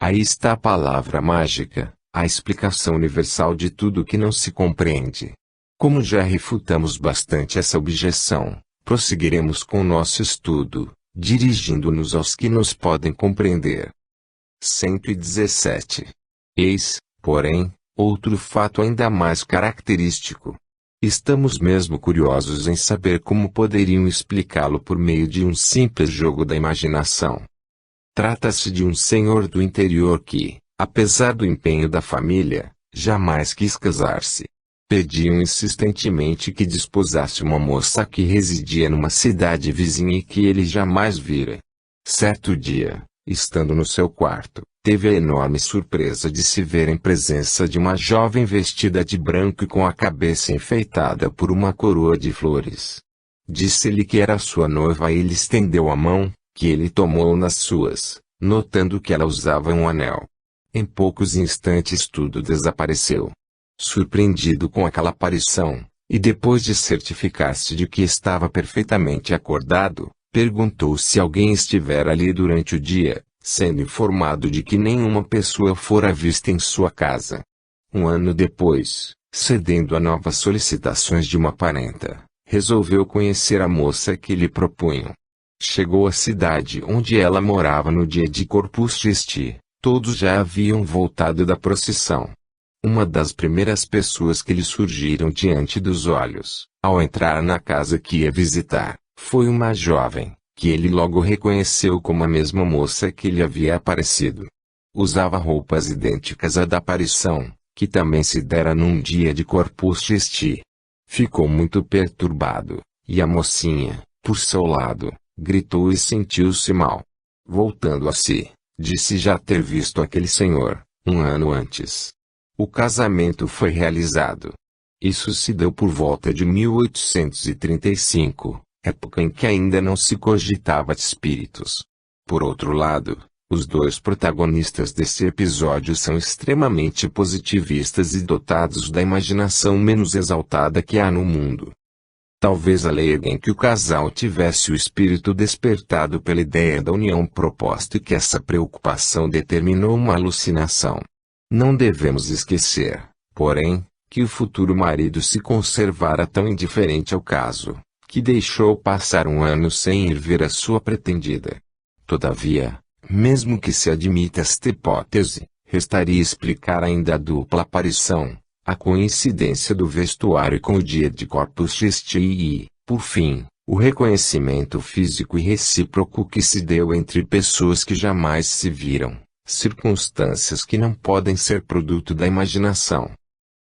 Aí está a palavra mágica, a explicação universal de tudo que não se compreende. Como já refutamos bastante essa objeção, prosseguiremos com nosso estudo, dirigindo-nos aos que nos podem compreender. 117. Eis, porém, outro fato ainda mais característico. Estamos mesmo curiosos em saber como poderiam explicá-lo por meio de um simples jogo da imaginação. Trata-se de um senhor do interior que, apesar do empenho da família, jamais quis casar-se. Pediam insistentemente que desposasse uma moça que residia numa cidade vizinha e que ele jamais vira. Certo dia, estando no seu quarto, teve a enorme surpresa de se ver em presença de uma jovem vestida de branco e com a cabeça enfeitada por uma coroa de flores. Disse-lhe que era sua noiva e ele estendeu a mão, que ele tomou nas suas, notando que ela usava um anel. Em poucos instantes tudo desapareceu. Surpreendido com aquela aparição, e depois de certificar-se de que estava perfeitamente acordado, perguntou se alguém estivera ali durante o dia, sendo informado de que nenhuma pessoa fora vista em sua casa. Um ano depois, cedendo a novas solicitações de uma parenta, resolveu conhecer a moça que lhe propunham. Chegou à cidade onde ela morava no dia de Corpus Christi. Todos já haviam voltado da procissão. Uma das primeiras pessoas que lhe surgiram diante dos olhos, ao entrar na casa que ia visitar, foi uma jovem, que ele logo reconheceu como a mesma moça que lhe havia aparecido. Usava roupas idênticas à da aparição, que também se dera num dia de Corpus Christi. Ficou muito perturbado, e a mocinha, por seu lado, gritou e sentiu-se mal. Voltando a si, disse já ter visto aquele senhor, um ano antes. O casamento foi realizado. Isso se deu por volta de 1835, época em que ainda não se cogitava de espíritos. Por outro lado, os dois protagonistas desse episódio são extremamente positivistas e dotados da imaginação menos exaltada que há no mundo. Talvez aleguem que o casal tivesse o espírito despertado pela ideia da união proposta e que essa preocupação determinou uma alucinação. Não devemos esquecer, porém, que o futuro marido se conservara tão indiferente ao caso, que deixou passar um ano sem ir ver a sua pretendida. Todavia, mesmo que se admita esta hipótese, restaria explicar ainda a dupla aparição, a coincidência do vestuário com o dia de Corpus Christi e, por fim, o reconhecimento físico e recíproco que se deu entre pessoas que jamais se viram. Circunstâncias que não podem ser produto da imaginação.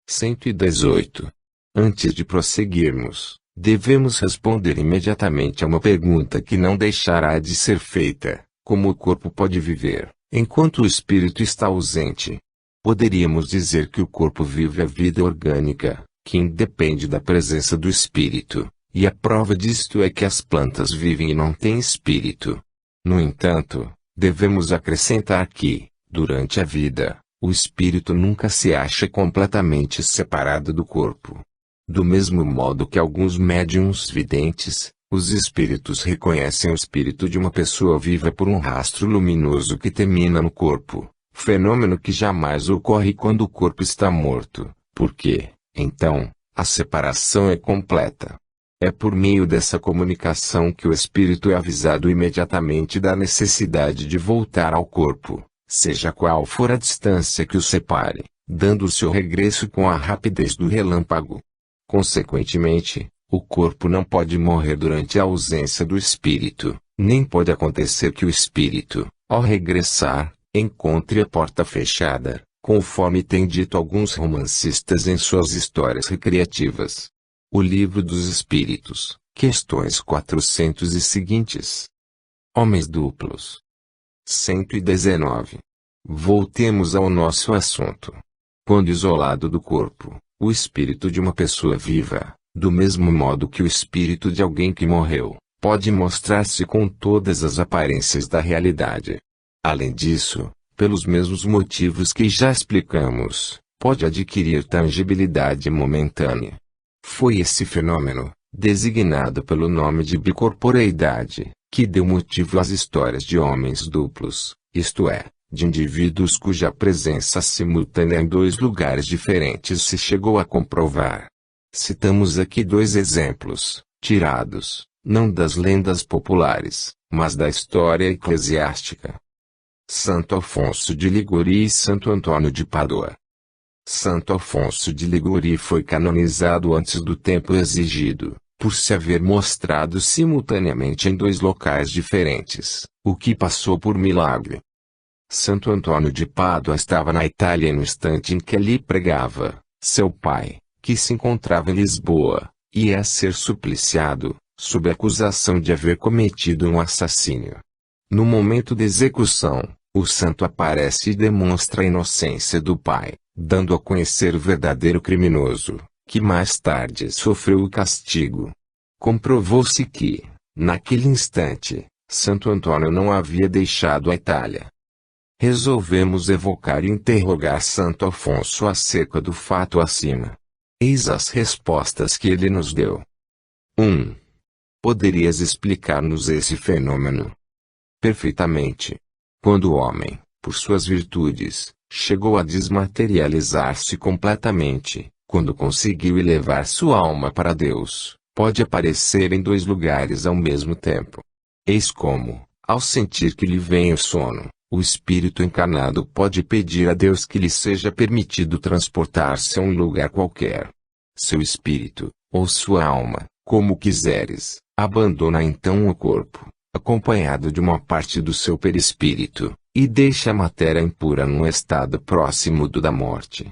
118. Antes de prosseguirmos, devemos responder imediatamente a uma pergunta que não deixará de ser feita: como o corpo pode viver, enquanto o espírito está ausente? Poderíamos dizer que o corpo vive a vida orgânica, que independe da presença do espírito, e a prova disto é que as plantas vivem e não têm espírito. No entanto, devemos acrescentar que, durante a vida, o espírito nunca se acha completamente separado do corpo. Do mesmo modo que alguns médiuns videntes, os espíritos reconhecem o espírito de uma pessoa viva por um rastro luminoso que termina no corpo, fenômeno que jamais ocorre quando o corpo está morto, porque, então, a separação é completa. É por meio dessa comunicação que o espírito é avisado imediatamente da necessidade de voltar ao corpo, seja qual for a distância que o separe, dando o seu regresso com a rapidez do relâmpago. Consequentemente, o corpo não pode morrer durante a ausência do espírito, nem pode acontecer que o espírito, ao regressar, encontre a porta fechada, conforme têm dito alguns romancistas em suas histórias recreativas. O Livro dos Espíritos, questões 400 e seguintes. Homens duplos. 119. Voltemos ao nosso assunto. Quando isolado do corpo, o espírito de uma pessoa viva, do mesmo modo que o espírito de alguém que morreu, pode mostrar-se com todas as aparências da realidade. Além disso, pelos mesmos motivos que já explicamos, pode adquirir tangibilidade momentânea. Foi esse fenômeno, designado pelo nome de bicorporeidade, que deu motivo às histórias de homens duplos, isto é, de indivíduos cuja presença simultânea em dois lugares diferentes se chegou a comprovar. Citamos aqui dois exemplos, tirados, não das lendas populares, mas da história eclesiástica. Santo Afonso de Liguri e Santo Antônio de Pádua. Santo Afonso de Liguri foi canonizado antes do tempo exigido, por se haver mostrado simultaneamente em dois locais diferentes, o que passou por milagre. Santo Antônio de Pádua estava na Itália no instante em que ali pregava. Seu pai, que se encontrava em Lisboa, ia ser supliciado, sob acusação de haver cometido um assassínio. No momento da execução, o santo aparece e demonstra a inocência do pai, dando a conhecer o verdadeiro criminoso, que mais tarde sofreu o castigo. Comprovou-se que, naquele instante, Santo Antônio não havia deixado a Itália. Resolvemos evocar e interrogar Santo Afonso acerca do fato acima. Eis as respostas que ele nos deu. 1. Poderias explicar-nos esse fenômeno? Perfeitamente. Quando o homem, por suas virtudes, chegou a desmaterializar-se completamente, quando conseguiu elevar sua alma para Deus, pode aparecer em dois lugares ao mesmo tempo. Eis como, ao sentir que lhe vem o sono, o espírito encarnado pode pedir a Deus que lhe seja permitido transportar-se a um lugar qualquer. Seu espírito, ou sua alma, como quiseres, abandona então o corpo, acompanhado de uma parte do seu perispírito, e deixa a matéria impura num estado próximo do da morte.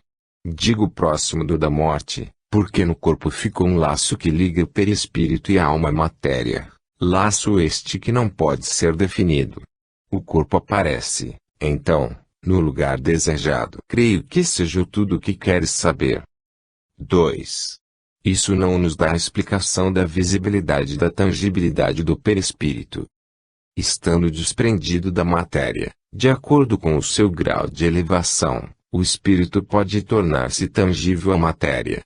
Digo próximo do da morte, porque no corpo ficou um laço que liga o perispírito e a alma à matéria, laço este que não pode ser definido. O corpo aparece, então, no lugar desejado. Creio que seja tudo o que queres saber. 2. Isso não nos dá a explicação da visibilidade e da tangibilidade do perispírito. Estando desprendido da matéria, de acordo com o seu grau de elevação, o espírito pode tornar-se tangível à matéria.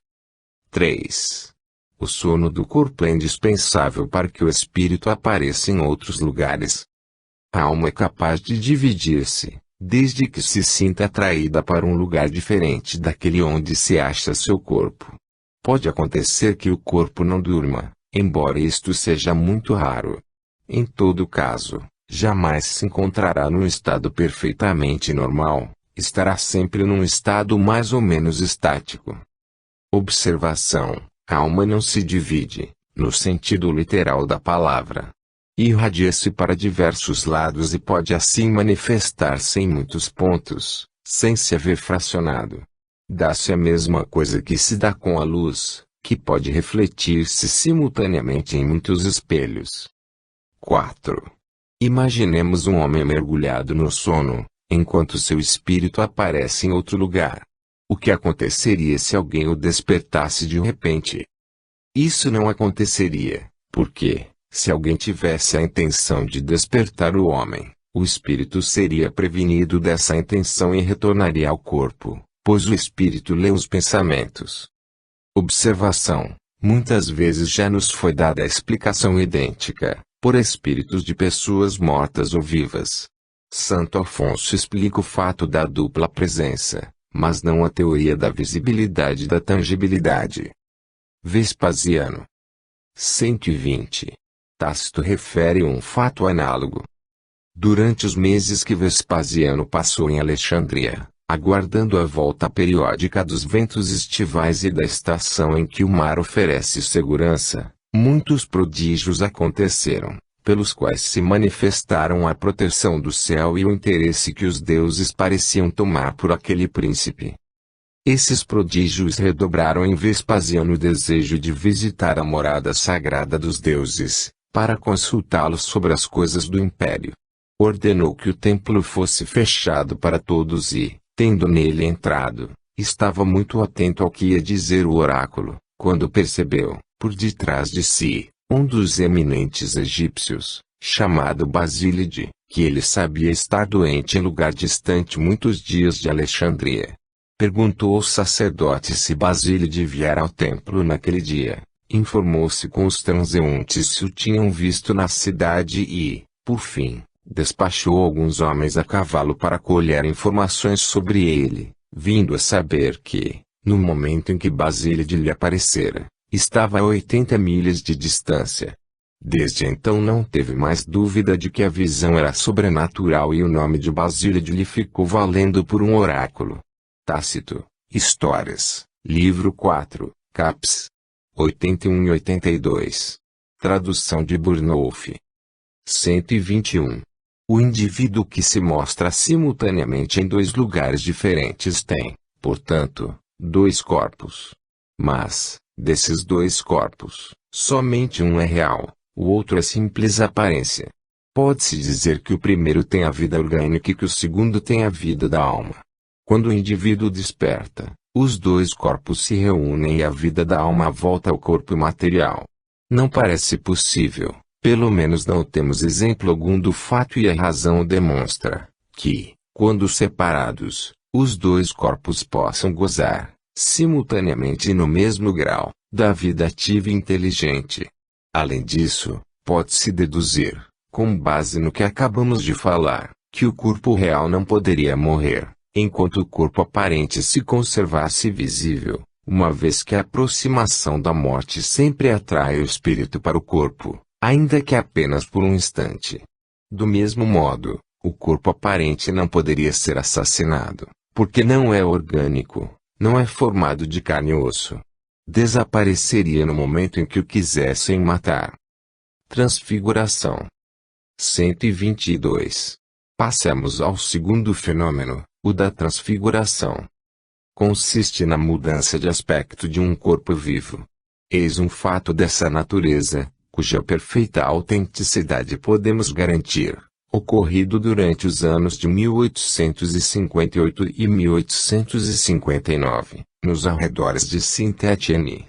3. O sono do corpo é indispensável para que o espírito apareça em outros lugares. A alma é capaz de dividir-se, desde que se sinta atraída para um lugar diferente daquele onde se acha seu corpo. Pode acontecer que o corpo não durma, embora isto seja muito raro. Em todo caso, jamais se encontrará num estado perfeitamente normal, estará sempre num estado mais ou menos estático. Observação: a alma não se divide, no sentido literal da palavra. Irradia-se para diversos lados e pode assim manifestar-se em muitos pontos, sem se haver fracionado. Dá-se a mesma coisa que se dá com a luz, que pode refletir-se simultaneamente em muitos espelhos. 4. Imaginemos um homem mergulhado no sono, enquanto seu espírito aparece em outro lugar. O que aconteceria se alguém o despertasse de repente? Isso não aconteceria, porque, se alguém tivesse a intenção de despertar o homem, o espírito seria prevenido dessa intenção e retornaria ao corpo, pois o espírito lê os pensamentos. Observação: muitas vezes já nos foi dada a explicação idêntica, por espíritos de pessoas mortas ou vivas. Santo Afonso explica o fato da dupla presença, mas não a teoria da visibilidade e da tangibilidade. Vespasiano. 120. Tácito refere um fato análogo. Durante os meses que Vespasiano passou em Alexandria, aguardando a volta periódica dos ventos estivais e da estação em que o mar oferece segurança, muitos prodígios aconteceram, pelos quais se manifestaram a proteção do céu e o interesse que os deuses pareciam tomar por aquele príncipe. Esses prodígios redobraram em Vespasiano o desejo de visitar a morada sagrada dos deuses, para consultá-los sobre as coisas do império. Ordenou que o templo fosse fechado para todos e, tendo nele entrado, estava muito atento ao que ia dizer o oráculo, quando percebeu, por detrás de si, um dos eminentes egípcios, chamado Basílide, que ele sabia estar doente em lugar distante muitos dias de Alexandria. Perguntou ao sacerdote se Basílide viera ao templo naquele dia. Informou-se com os transeuntes se o tinham visto na cidade e, por fim, Despachou alguns homens a cavalo para colher informações sobre ele, vindo a saber que, no momento em que Basílide lhe aparecera, estava a 80 milhas de distância. Desde então não teve mais dúvida de que a visão era sobrenatural e o nome de Basílide lhe ficou valendo por um oráculo. Tácito, Histórias, livro 4, caps. 81 e 82. Tradução de Burnouf. 121. O indivíduo que se mostra simultaneamente em dois lugares diferentes tem, portanto, dois corpos. Mas, desses dois corpos, somente um é real, o outro é simples aparência. Pode-se dizer que o primeiro tem a vida orgânica e que o segundo tem a vida da alma. Quando o indivíduo desperta, os dois corpos se reúnem e a vida da alma volta ao corpo material. Não parece possível, pelo menos não temos exemplo algum do fato e a razão o demonstra, que, quando separados, os dois corpos possam gozar, simultaneamente e no mesmo grau, da vida ativa e inteligente. Além disso, pode-se deduzir, com base no que acabamos de falar, que o corpo real não poderia morrer, enquanto o corpo aparente se conservasse visível, uma vez que a aproximação da morte sempre atrai o espírito para o corpo, ainda que apenas por um instante. Do mesmo modo, o corpo aparente não poderia ser assassinado, porque não é orgânico, não é formado de carne e osso. Desapareceria no momento em que o quisessem matar. Transfiguração. 122. Passemos ao segundo fenômeno, o da transfiguração. Consiste na mudança de aspecto de um corpo vivo. Eis um fato dessa natureza, cuja perfeita autenticidade podemos garantir, ocorrido durante os anos de 1858 e 1859, nos arredores de Saint-Étienne.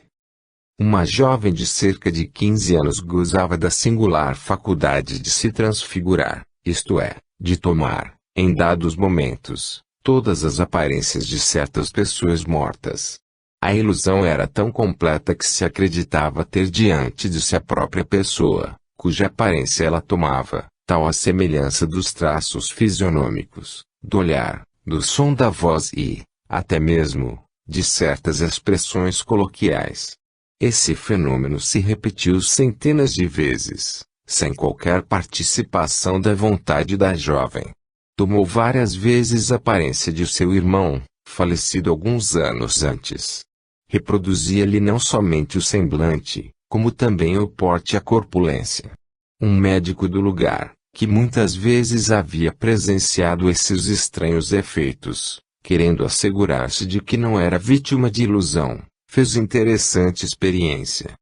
Uma jovem de cerca de 15 anos gozava da singular faculdade de se transfigurar, isto é, de tomar, em dados momentos, todas as aparências de certas pessoas mortas. A ilusão era tão completa que se acreditava ter diante de si a própria pessoa, cuja aparência ela tomava, tal a semelhança dos traços fisionômicos, do olhar, do som da voz e, até mesmo, de certas expressões coloquiais. Esse fenômeno se repetiu centenas de vezes, sem qualquer participação da vontade da jovem. Tomou várias vezes a aparência de seu irmão, falecido alguns anos antes. Reproduzia-lhe não somente o semblante, como também o porte e a corpulência. Um médico do lugar, que muitas vezes havia presenciado esses estranhos efeitos, querendo assegurar-se de que não era vítima de ilusão, fez interessante experiência.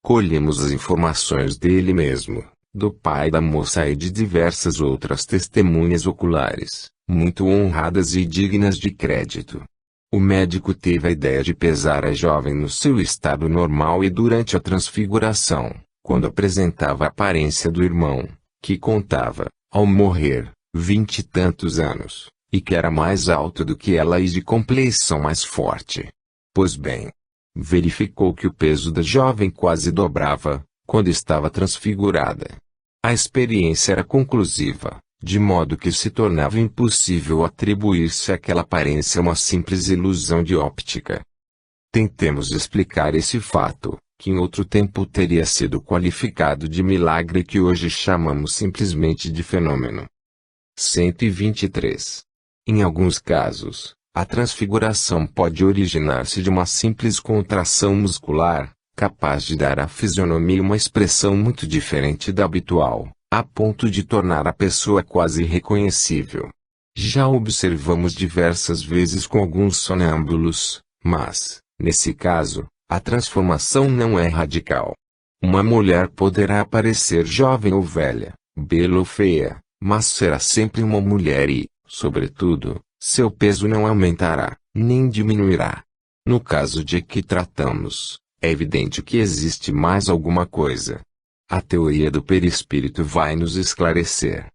Colhemos as informações dele mesmo, do pai da moça e de diversas outras testemunhas oculares, muito honradas e dignas de crédito. O médico teve a ideia de pesar a jovem no seu estado normal e durante a transfiguração, quando apresentava a aparência do irmão, que contava, ao morrer, 20 e tantos anos, e que era mais alto do que ela e de compleição mais forte. Pois bem, verificou que o peso da jovem quase dobrava, quando estava transfigurada. A experiência era conclusiva, de modo que se tornava impossível atribuir-se àquela aparência uma simples ilusão de óptica. Tentemos explicar esse fato, que em outro tempo teria sido qualificado de milagre e que hoje chamamos simplesmente de fenômeno. 123. Em alguns casos, a transfiguração pode originar-se de uma simples contração muscular, capaz de dar à fisionomia uma expressão muito diferente da habitual, a ponto de tornar a pessoa quase irreconhecível. Já observamos diversas vezes com alguns sonâmbulos, mas, nesse caso, a transformação não é radical. Uma mulher poderá aparecer jovem ou velha, bela ou feia, mas será sempre uma mulher e, sobretudo, seu peso não aumentará, nem diminuirá. No caso de que tratamos, é evidente que existe mais alguma coisa. A teoria do perispírito vai nos esclarecer.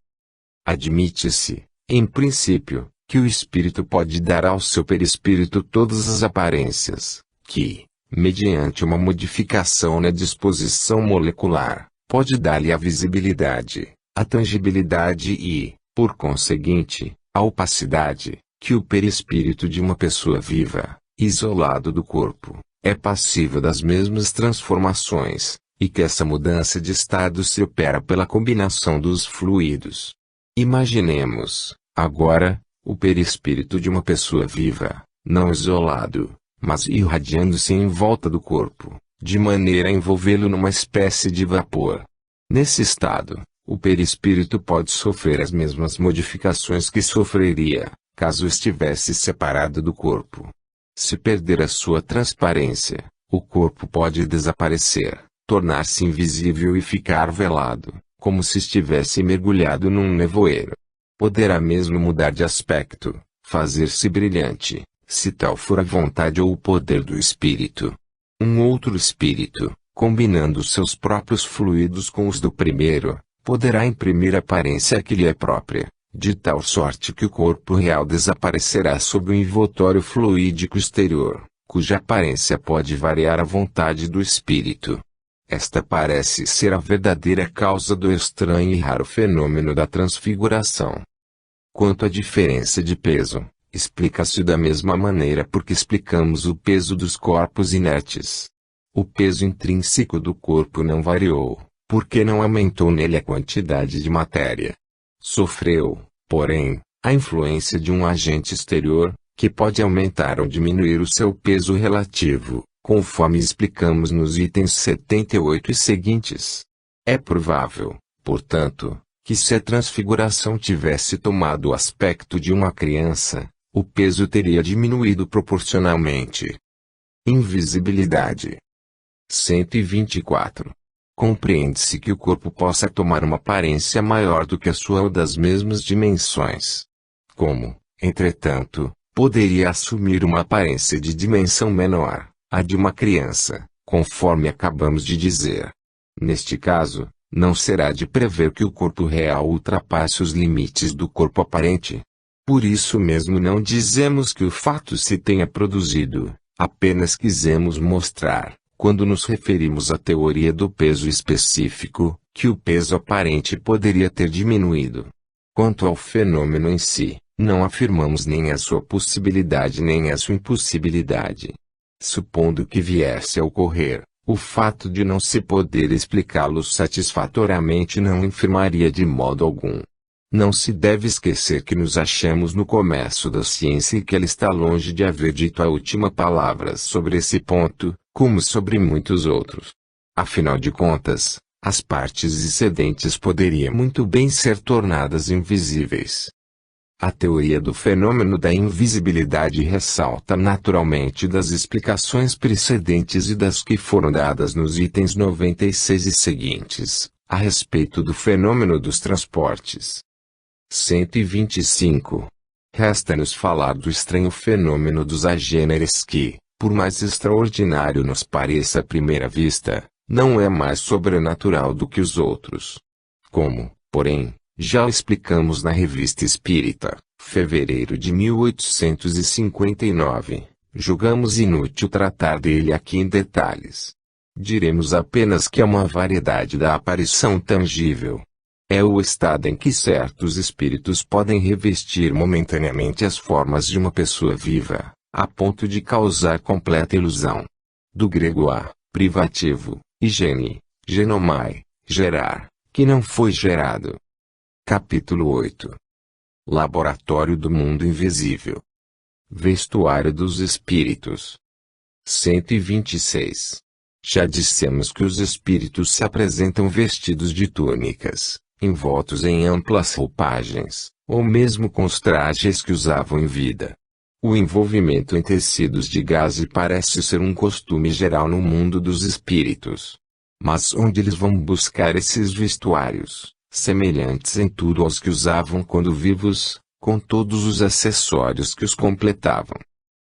Admite-se, em princípio, que o espírito pode dar ao seu perispírito todas as aparências, que, mediante uma modificação na disposição molecular, pode dar-lhe a visibilidade, A tangibilidade e, por conseguinte, a opacidade, que o perispírito de uma pessoa viva, isolado do corpo, é passiva das mesmas transformações, e que essa mudança de estado se opera pela combinação dos fluidos. Imaginemos, agora, o perispírito de uma pessoa viva, não isolado, mas irradiando-se em volta do corpo, de maneira a envolvê-lo numa espécie de vapor. Nesse estado, o perispírito pode sofrer as mesmas modificações que sofreria, caso estivesse separado do corpo. Se perder a sua transparência, o corpo pode desaparecer, tornar-se invisível e ficar velado, como se estivesse mergulhado num nevoeiro. Poderá mesmo mudar de aspecto, fazer-se brilhante, se tal for a vontade ou o poder do espírito. Um outro espírito, combinando seus próprios fluidos com os do primeiro, poderá imprimir aparência que lhe é própria, de tal sorte que o corpo real desaparecerá sob o envoltório fluídico exterior, cuja aparência pode variar à vontade do espírito. Esta parece ser a verdadeira causa do estranho e raro fenômeno da transfiguração. Quanto à diferença de peso, explica-se da mesma maneira porque explicamos o peso dos corpos inertes. O peso intrínseco do corpo não variou, porque não aumentou nele a quantidade de matéria. Sofreu, porém, a influência de um agente exterior, que pode aumentar ou diminuir o seu peso relativo, conforme explicamos nos itens 78 e seguintes. É provável, portanto, que se a transfiguração tivesse tomado o aspecto de uma criança, o peso teria diminuído proporcionalmente. Invisibilidade. 124. Compreende-se que o corpo possa tomar uma aparência maior do que a sua ou das mesmas dimensões. Como, entretanto, poderia assumir uma aparência de dimensão menor, a de uma criança, conforme acabamos de dizer. Neste caso, não será de prever que o corpo real ultrapasse os limites do corpo aparente. Por isso mesmo não dizemos que o fato se tenha produzido, apenas quisemos mostrar, quando nos referimos à teoria do peso específico, que o peso aparente poderia ter diminuído. Quanto ao fenômeno em si, não afirmamos nem a sua possibilidade nem a sua impossibilidade. Supondo que viesse a ocorrer, o fato de não se poder explicá-lo satisfatoriamente não infirmaria de modo algum. Não se deve esquecer que nos achamos no começo da ciência e que ela está longe de haver dito a última palavra sobre esse ponto, como sobre muitos outros. Afinal de contas, as partes excedentes poderiam muito bem ser tornadas invisíveis. A teoria do fenômeno da invisibilidade ressalta naturalmente das explicações precedentes e das que foram dadas nos itens 96 e seguintes, a respeito do fenômeno dos transportes. 125. Resta-nos falar do estranho fenômeno dos agêneres que, por mais extraordinário nos pareça à primeira vista, não é mais sobrenatural do que os outros. Como, porém, já o explicamos na Revista Espírita, fevereiro de 1859, julgamos inútil tratar dele aqui em detalhes. Diremos apenas que é uma variedade da aparição tangível. É o estado em que certos espíritos podem revestir momentaneamente as formas de uma pessoa viva, a ponto de causar completa ilusão. Do grego a, privativo, e gene, genomai, gerar, que não foi gerado. Capítulo 8. Laboratório do Mundo Invisível. Vestuário dos Espíritos. 126. Já dissemos que os espíritos se apresentam vestidos de túnicas, envoltos em amplas roupagens, ou mesmo com os trajes que usavam em vida. O envolvimento em tecidos de gaze parece ser um costume geral no mundo dos espíritos. Mas onde eles vão buscar esses vestuários, semelhantes em tudo aos que usavam quando vivos, com todos os acessórios que os completavam?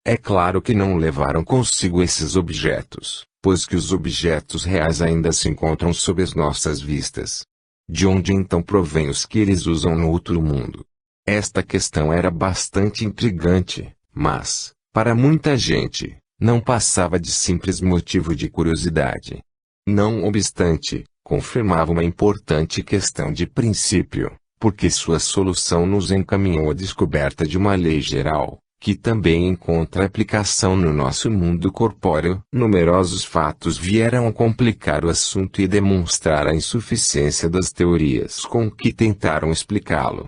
É claro que não levaram consigo esses objetos, pois que os objetos reais ainda se encontram sob as nossas vistas. De onde então provém os que eles usam no outro mundo? Esta questão era bastante intrigante, mas, para muita gente, não passava de simples motivo de curiosidade. Não obstante, confirmava uma importante questão de princípio, porque sua solução nos encaminhou à descoberta de uma lei geral, que também encontra aplicação no nosso mundo corpóreo. Numerosos fatos vieram a complicar o assunto e demonstrar a insuficiência das teorias com que tentaram explicá-lo.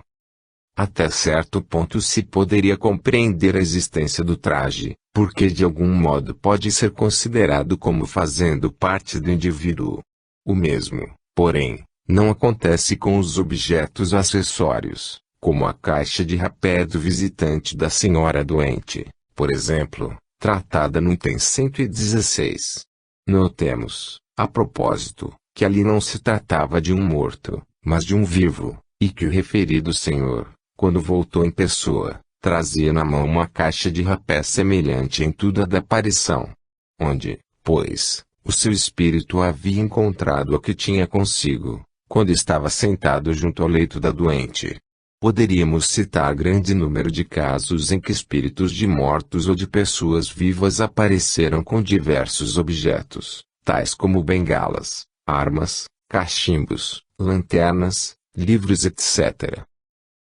Até certo ponto se poderia compreender a existência do traje, porque de algum modo pode ser considerado como fazendo parte do indivíduo. O mesmo, porém, não acontece com os objetos acessórios, como a caixa de rapé do visitante da senhora doente, por exemplo, tratada no item 116. Notemos, a propósito, que ali não se tratava de um morto, mas de um vivo, e que o referido senhor, quando voltou em pessoa, trazia na mão uma caixa de rapé semelhante em tudo à da aparição. Onde, pois, o seu espírito havia encontrado a que tinha consigo, quando estava sentado junto ao leito da doente. Poderíamos citar grande número de casos em que espíritos de mortos ou de pessoas vivas apareceram com diversos objetos, tais como bengalas, armas, cachimbos, lanternas, livros etc.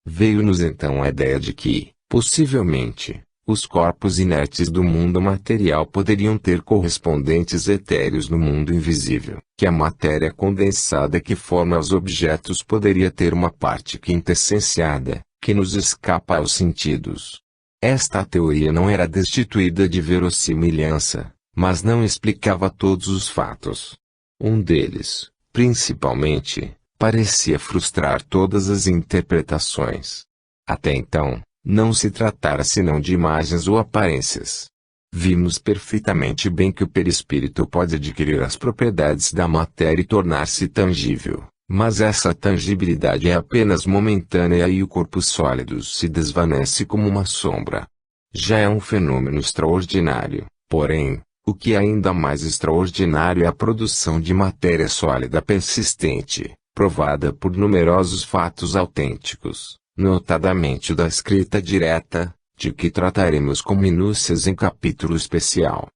Veio-nos então a ideia de que, possivelmente, os corpos inertes do mundo material poderiam ter correspondentes etéreos no mundo invisível, que a matéria condensada que forma os objetos poderia ter uma parte quintessenciada, que nos escapa aos sentidos. Esta teoria não era destituída de verossimilhança, mas não explicava todos os fatos. Um deles, principalmente, parecia frustrar todas as interpretações. Até então, não se tratara senão de imagens ou aparências. Vimos perfeitamente bem que o perispírito pode adquirir as propriedades da matéria e tornar-se tangível, mas essa tangibilidade é apenas momentânea e o corpo sólido se desvanece como uma sombra. Já é um fenômeno extraordinário, porém, o que é ainda mais extraordinário é a produção de matéria sólida persistente, provada por numerosos fatos autênticos, notadamente o da escrita direta, de que trataremos com minúcias em capítulo especial.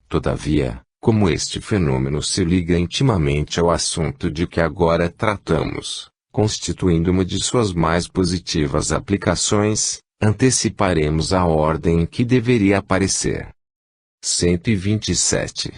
Todavia, como este fenômeno se liga intimamente ao assunto de que agora tratamos, constituindo uma de suas mais positivas aplicações, anteciparemos a ordem em que deveria aparecer. 127.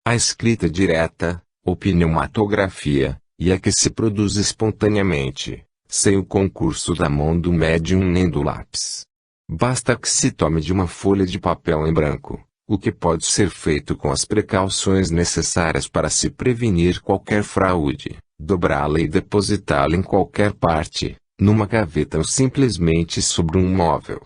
A escrita direta, ou pneumatografia, e a que se produz espontaneamente, sem o concurso da mão do médium nem do lápis. Basta que se tome de uma folha de papel em branco, o que pode ser feito com as precauções necessárias para se prevenir qualquer fraude, dobrá-la e depositá-la em qualquer parte, numa gaveta ou simplesmente sobre um móvel.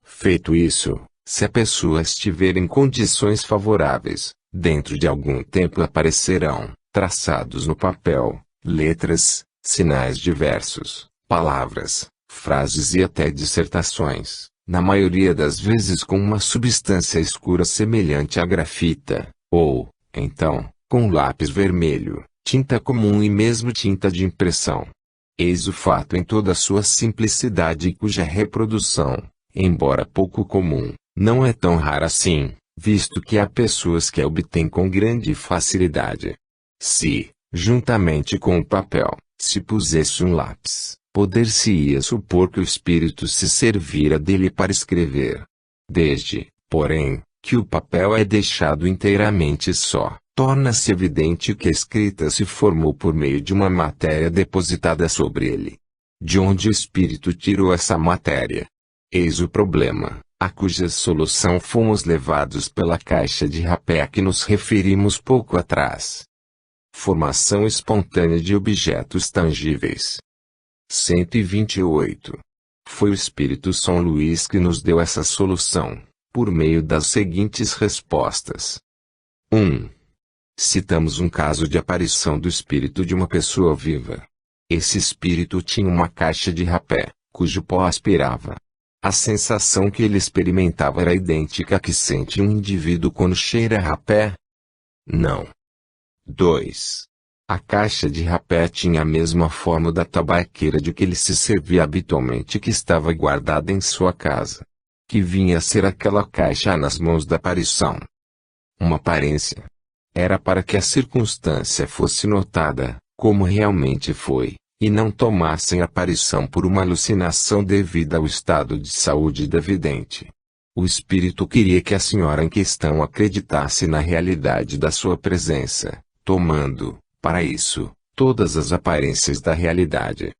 Feito isso, se a pessoa estiver em condições favoráveis, dentro de algum tempo aparecerão, traçados no papel, letras, sinais diversos, palavras, frases e até dissertações, na maioria das vezes com uma substância escura semelhante à grafita, ou, então, com lápis vermelho, tinta comum e mesmo tinta de impressão. Eis o fato em toda a sua simplicidade e cuja reprodução, embora pouco comum, não é tão rara assim, visto que há pessoas que a obtêm com grande facilidade. Se, juntamente com o papel, se pusesse um lápis, poder-se-ia supor que o espírito se servira dele para escrever. Desde, porém, que o papel é deixado inteiramente só, torna-se evidente que a escrita se formou por meio de uma matéria depositada sobre ele. De onde o espírito tirou essa matéria? Eis o problema, a cuja solução fomos levados pela caixa de rapé a que nos referimos pouco atrás. Formação espontânea de objetos tangíveis. 128. Foi o Espírito São Luís que nos deu essa solução, por meio das seguintes respostas. 1. Citamos um caso de aparição do espírito de uma pessoa viva. Esse espírito tinha uma caixa de rapé, cujo pó aspirava. A sensação que ele experimentava era idêntica à que sente um indivíduo quando cheira rapé? Não. 2. A caixa de rapé tinha a mesma forma da tabaqueira de que ele se servia habitualmente, que estava guardada em sua casa. Que vinha a ser aquela caixa nas mãos da aparição? Uma aparência. Era para que a circunstância fosse notada, como realmente foi, e não tomassem aparição por uma alucinação devida ao estado de saúde da vidente. O espírito queria que a senhora em questão acreditasse na realidade da sua presença, tomando, para isso, todas as aparências da realidade.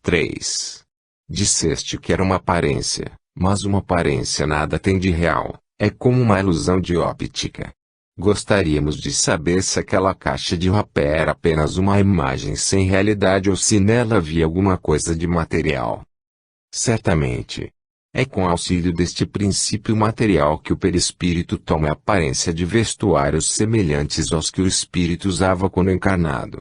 3. Disseste que era uma aparência, mas uma aparência nada tem de real, é como uma ilusão de óptica. Gostaríamos de saber se aquela caixa de rapé era apenas uma imagem sem realidade ou se nela havia alguma coisa de material. Certamente. É com auxílio deste princípio material que o perispírito toma a aparência de vestuários semelhantes aos que o espírito usava quando encarnado.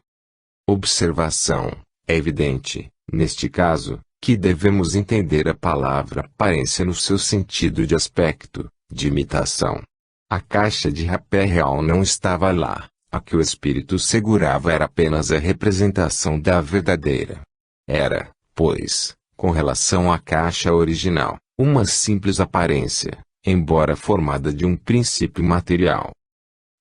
Observação. É evidente, neste caso, que devemos entender a palavra aparência no seu sentido de aspecto, de imitação. A caixa de rapé real não estava lá, a que o espírito segurava era apenas a representação da verdadeira. Era, pois, com relação à caixa original, uma simples aparência, embora formada de um princípio material.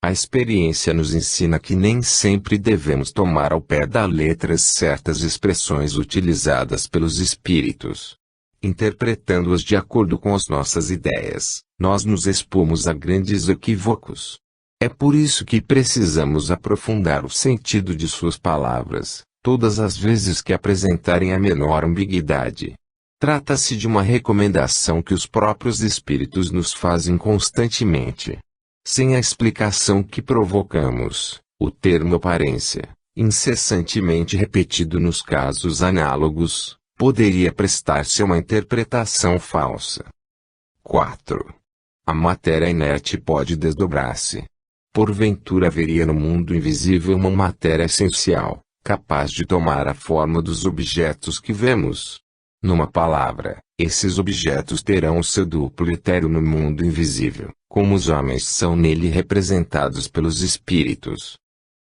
A experiência nos ensina que nem sempre devemos tomar ao pé da letra certas expressões utilizadas pelos espíritos. Interpretando-as de acordo com as nossas ideias, nós nos expomos a grandes equívocos. É por isso que precisamos aprofundar o sentido de suas palavras, todas as vezes que apresentarem a menor ambiguidade. Trata-se de uma recomendação que os próprios espíritos nos fazem constantemente. Sem a explicação que provocamos, o termo aparência, incessantemente repetido nos casos análogos, poderia prestar-se a uma interpretação falsa. 4. A matéria inerte pode desdobrar-se. Porventura haveria no mundo invisível uma matéria essencial, capaz de tomar a forma dos objetos que vemos. Numa palavra, esses objetos terão o seu duplo etéreo no mundo invisível, como os homens são nele representados pelos espíritos.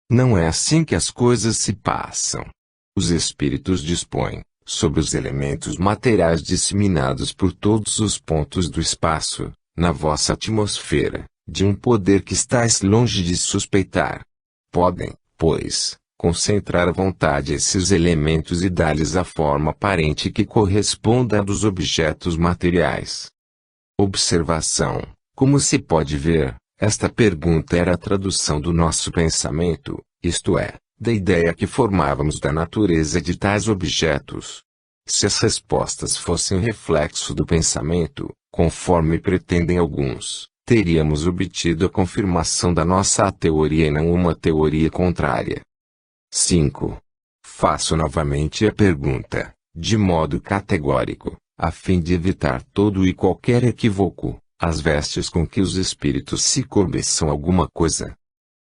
Não é assim que as coisas se passam. Os espíritos dispõem, sobre os elementos materiais disseminados por todos os pontos do espaço, na vossa atmosfera, de um poder que estáis longe de suspeitar. Podem, pois, concentrar à vontade esses elementos e dar-lhes a forma aparente que corresponda à dos objetos materiais. Observação. Como se pode ver, esta pergunta era a tradução do nosso pensamento, isto é, da ideia que formávamos da natureza de tais objetos. Se as respostas fossem reflexo do pensamento, conforme pretendem alguns, teríamos obtido a confirmação da nossa teoria e não uma teoria contrária. 5. Faço novamente a pergunta, de modo categórico, a fim de evitar todo e qualquer equívoco, as vestes com que os espíritos se cobrem são alguma coisa?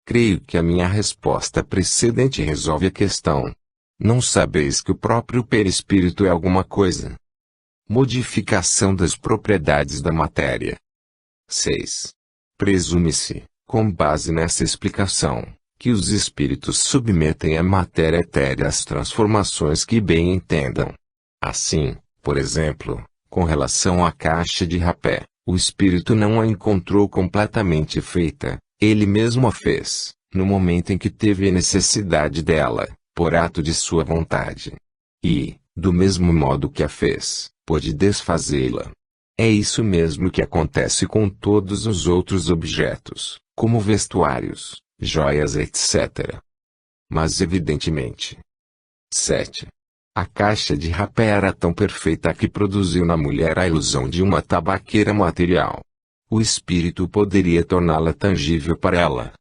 Creio que a minha resposta precedente resolve a questão. Não sabeis que o próprio perispírito é alguma coisa? Modificação das propriedades da matéria. 6. Presume-se, com base nessa explicação, que os espíritos submetem a matéria etérea às transformações que bem entendam. Assim, por exemplo, com relação à caixa de rapé, o espírito não a encontrou completamente feita, ele mesmo a fez, no momento em que teve a necessidade dela, por ato de sua vontade. E, do mesmo modo que a fez, pôde desfazê-la. É isso mesmo que acontece com todos os outros objetos, como vestuários, joias etc. Mas evidentemente. 7. A caixa de rapé era tão perfeita que produziu na mulher a ilusão de uma tabaqueira material. O espírito poderia torná-la tangível para ela.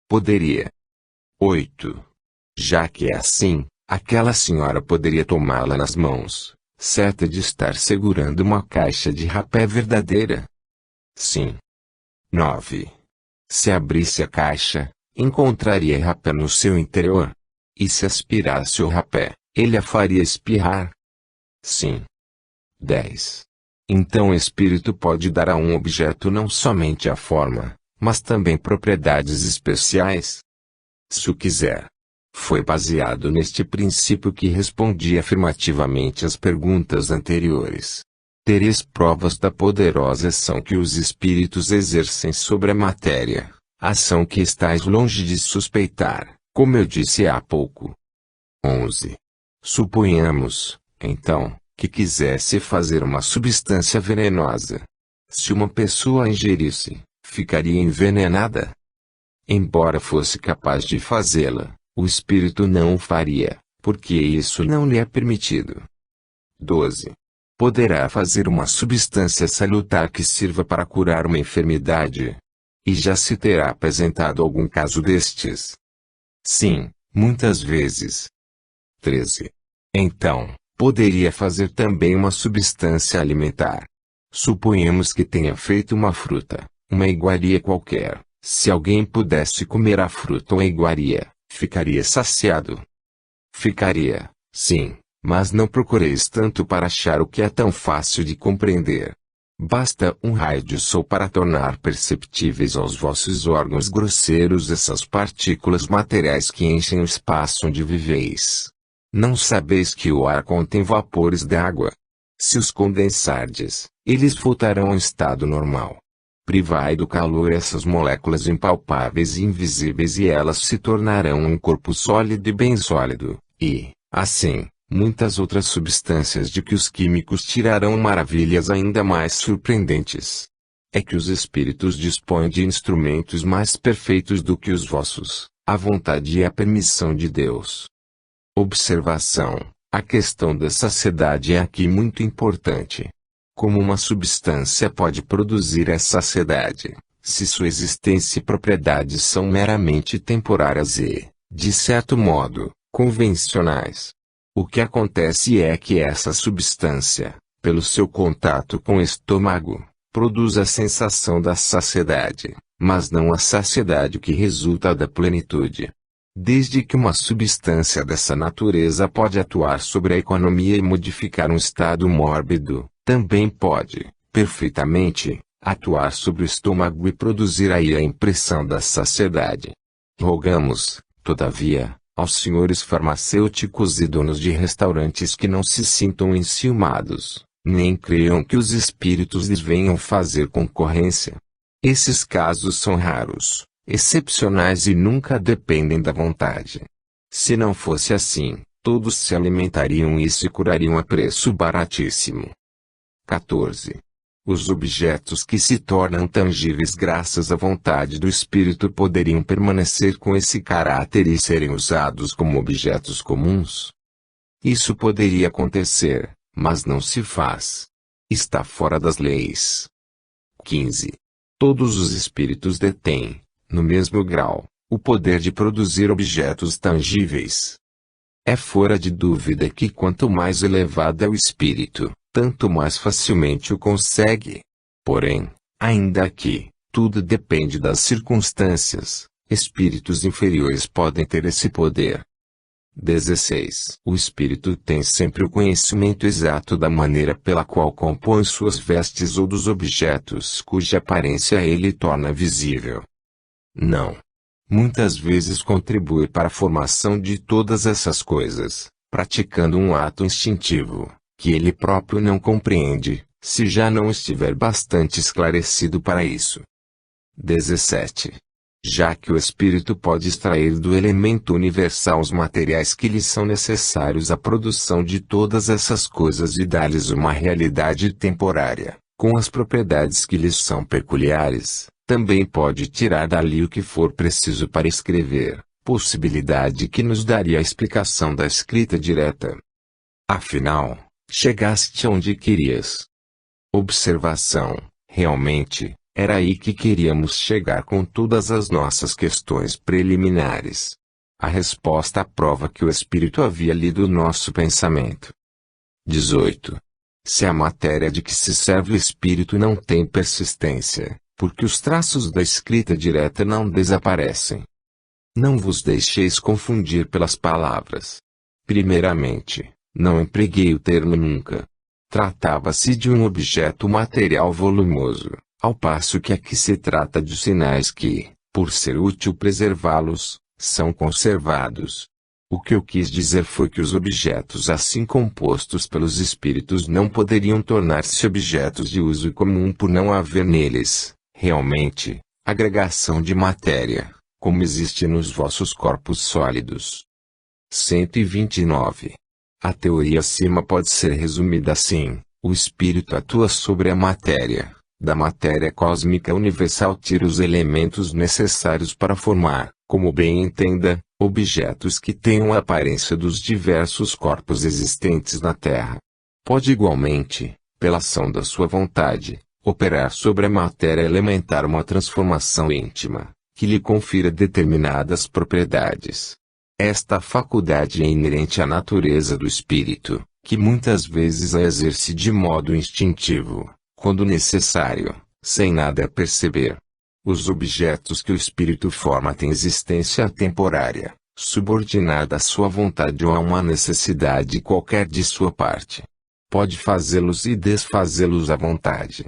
Poderia. 8. Já que é assim, aquela senhora poderia tomá-la nas mãos, certa de estar segurando uma caixa de rapé verdadeira? Sim. 9. Se abrisse a caixa, encontraria rapé no seu interior. E se aspirasse o rapé, ele a faria espirrar? Sim. 10. Então o espírito pode dar a um objeto não somente a forma, mas também propriedades especiais? Se o quiser. Foi baseado neste princípio que respondi afirmativamente às perguntas anteriores. Tereis provas da poderosa ação que os espíritos exercem sobre a matéria, ação que estais longe de suspeitar, como eu disse há pouco. 11. Suponhamos, então, que quisesse fazer uma substância venenosa. Se uma pessoa a ingerisse, ficaria envenenada? Embora fosse capaz de fazê-la, o espírito não o faria, porque isso não lhe é permitido. 12. Poderá fazer uma substância salutar que sirva para curar uma enfermidade? E já se terá apresentado algum caso destes? Sim, muitas vezes. 13. Então, poderia fazer também uma substância alimentar. Suponhamos que tenha feito uma fruta, uma iguaria qualquer. Se alguém pudesse comer a fruta ou a iguaria, ficaria saciado. Ficaria, sim, mas não procureis tanto para achar o que é tão fácil de compreender. Basta um raio de sol para tornar perceptíveis aos vossos órgãos grosseiros essas partículas materiais que enchem o espaço onde viveis. Não sabeis que o ar contém vapores d'água? Se os condensardes, eles voltarão ao estado normal. Privai do calor essas moléculas impalpáveis e invisíveis e elas se tornarão um corpo sólido e bem sólido, e, assim, muitas outras substâncias de que os químicos tirarão maravilhas ainda mais surpreendentes. É que os espíritos dispõem de instrumentos mais perfeitos do que os vossos, a vontade e a permissão de Deus. Observação: a questão da saciedade é aqui muito importante. Como uma substância pode produzir essa saciedade, se sua existência e propriedades são meramente temporárias e, de certo modo, convencionais? O que acontece é que essa substância, pelo seu contato com o estômago, produz a sensação da saciedade, mas não a saciedade que resulta da plenitude. Desde que uma substância dessa natureza pode atuar sobre a economia e modificar um estado mórbido, também pode, perfeitamente, atuar sobre o estômago e produzir aí a impressão da saciedade. Rogamos, todavia, aos senhores farmacêuticos e donos de restaurantes que não se sintam enciumados, nem creiam que os espíritos lhes venham fazer concorrência. Esses casos são raros, excepcionais e nunca dependem da vontade. Se não fosse assim, todos se alimentariam e se curariam a preço baratíssimo. 14. Os objetos que se tornam tangíveis graças à vontade do espírito poderiam permanecer com esse caráter e serem usados como objetos comuns? Isso poderia acontecer, mas não se faz. Está fora das leis. 15. Todos os espíritos detêm, no mesmo grau, o poder de produzir objetos tangíveis. É fora de dúvida que quanto mais elevado é o espírito, tanto mais facilmente o consegue. Porém, ainda que tudo depende das circunstâncias, espíritos inferiores podem ter esse poder. 16. O espírito tem sempre o conhecimento exato da maneira pela qual compõe suas vestes ou dos objetos cuja aparência ele torna visível. Não. Muitas vezes contribui para a formação de todas essas coisas, praticando um ato instintivo, que ele próprio não compreende, se já não estiver bastante esclarecido para isso. 17. Já que o espírito pode extrair do elemento universal os materiais que lhe são necessários à produção de todas essas coisas e dar-lhes uma realidade temporária, com as propriedades que lhes são peculiares, também pode tirar dali o que for preciso para escrever, possibilidade que nos daria a explicação da escrita direta. Afinal, chegaste onde querias. Observação: realmente, era aí que queríamos chegar com todas as nossas questões preliminares. A resposta prova que o espírito havia lido o nosso pensamento. 18. Se a matéria de que se serve o espírito não tem persistência, porque os traços da escrita direta não desaparecem. Não vos deixeis confundir pelas palavras. Primeiramente, não empreguei o termo nunca. Tratava-se de um objeto material volumoso, ao passo que aqui se trata de sinais que, por ser útil preservá-los, são conservados. O que eu quis dizer foi que os objetos assim compostos pelos espíritos não poderiam tornar-se objetos de uso comum por não haver neles, realmente, agregação de matéria, como existe nos vossos corpos sólidos. 129. A teoria acima pode ser resumida assim: o espírito atua sobre a matéria, da matéria cósmica universal tira os elementos necessários para formar, como bem entenda, objetos que tenham a aparência dos diversos corpos existentes na Terra. Pode igualmente, pela ação da sua vontade, operar sobre a matéria elementar uma transformação íntima, que lhe confira determinadas propriedades. Esta faculdade é inerente à natureza do espírito, que muitas vezes a exerce de modo instintivo, quando necessário, sem nada perceber. Os objetos que o espírito forma têm existência temporária, subordinada à sua vontade ou a uma necessidade qualquer de sua parte. Pode fazê-los e desfazê-los à vontade.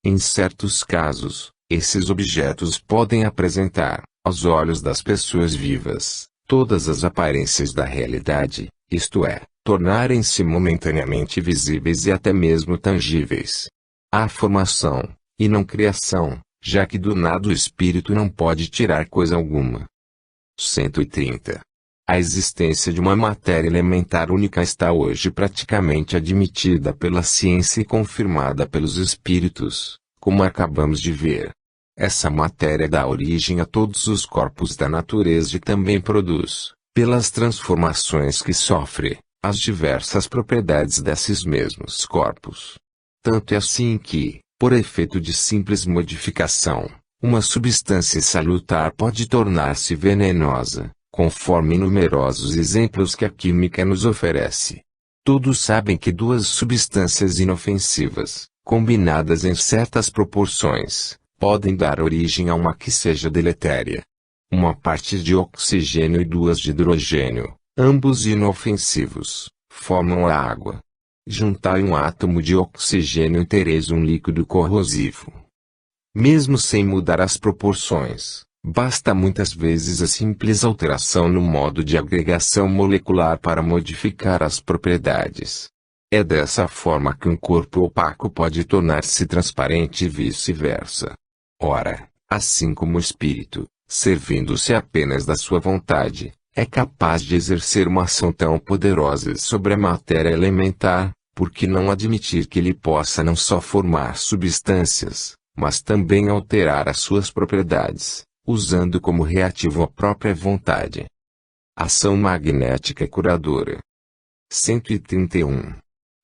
Em certos casos, esses objetos podem apresentar, aos olhos das pessoas vivas, todas as aparências da realidade, isto é, tornarem-se momentaneamente visíveis e até mesmo tangíveis. Há formação, e não criação, já que do nada o espírito não pode tirar coisa alguma. 130. A existência de uma matéria elementar única está hoje praticamente admitida pela ciência e confirmada pelos espíritos, como acabamos de ver. Essa matéria dá origem a todos os corpos da natureza e também produz, pelas transformações que sofre, as diversas propriedades desses mesmos corpos. Tanto é assim que, por efeito de simples modificação, uma substância salutar pode tornar-se venenosa, conforme numerosos exemplos que a química nos oferece. Todos sabem que duas substâncias inofensivas, combinadas em certas proporções, podem dar origem a uma que seja deletéria. Uma parte de oxigênio e duas de hidrogênio, ambos inofensivos, formam a água. Juntai um átomo de oxigênio e tereis um líquido corrosivo. Mesmo sem mudar as proporções, basta muitas vezes a simples alteração no modo de agregação molecular para modificar as propriedades. É dessa forma que um corpo opaco pode tornar-se transparente e vice-versa. Ora, assim como o espírito, servindo-se apenas da sua vontade, é capaz de exercer uma ação tão poderosa sobre a matéria elementar, por que não admitir que ele possa não só formar substâncias, mas também alterar as suas propriedades, usando como reativo a própria vontade. Ação magnética curadora. 131.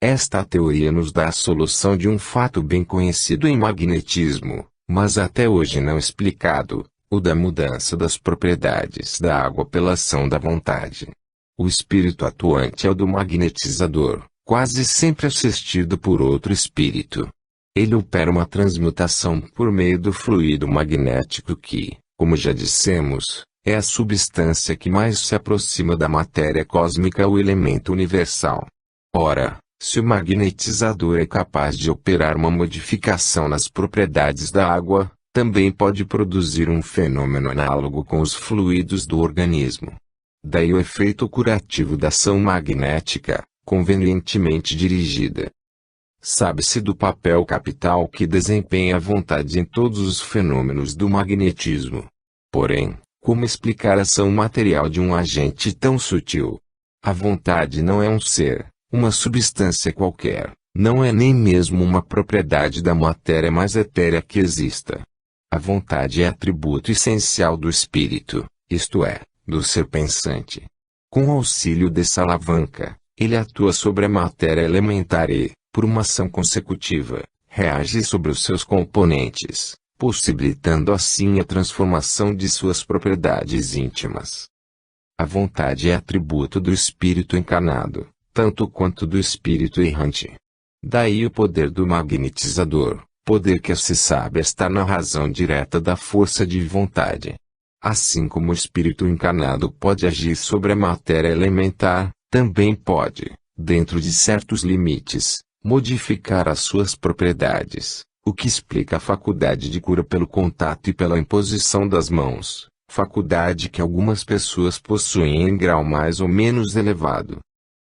Esta teoria nos dá a solução de um fato bem conhecido em magnetismo, mas até hoje não explicado, o da mudança das propriedades da água pela ação da vontade. O espírito atuante é o do magnetizador, quase sempre assistido por outro espírito. Ele opera uma transmutação por meio do fluido magnético que, como já dissemos, é a substância que mais se aproxima da matéria cósmica ou elemento universal. Ora, se o magnetizador é capaz de operar uma modificação nas propriedades da água, também pode produzir um fenômeno análogo com os fluidos do organismo. Daí o efeito curativo da ação magnética, convenientemente dirigida. Sabe-se do papel capital que desempenha a vontade em todos os fenômenos do magnetismo. Porém, como explicar a ação material de um agente tão sutil? A vontade não é um ser, uma substância qualquer, não é nem mesmo uma propriedade da matéria mais etérea que exista. A vontade é atributo essencial do espírito, isto é, do ser pensante. Com o auxílio dessa alavanca, ele atua sobre a matéria elementar e, por uma ação consecutiva, reage sobre os seus componentes, possibilitando assim a transformação de suas propriedades íntimas. A vontade é atributo do espírito encarnado, tanto quanto do espírito errante. Daí o poder do magnetizador, poder que se sabe está na razão direta da força de vontade. Assim como o espírito encarnado pode agir sobre a matéria elementar, também pode, dentro de certos limites, modificar as suas propriedades, o que explica a faculdade de cura pelo contato e pela imposição das mãos, faculdade que algumas pessoas possuem em grau mais ou menos elevado.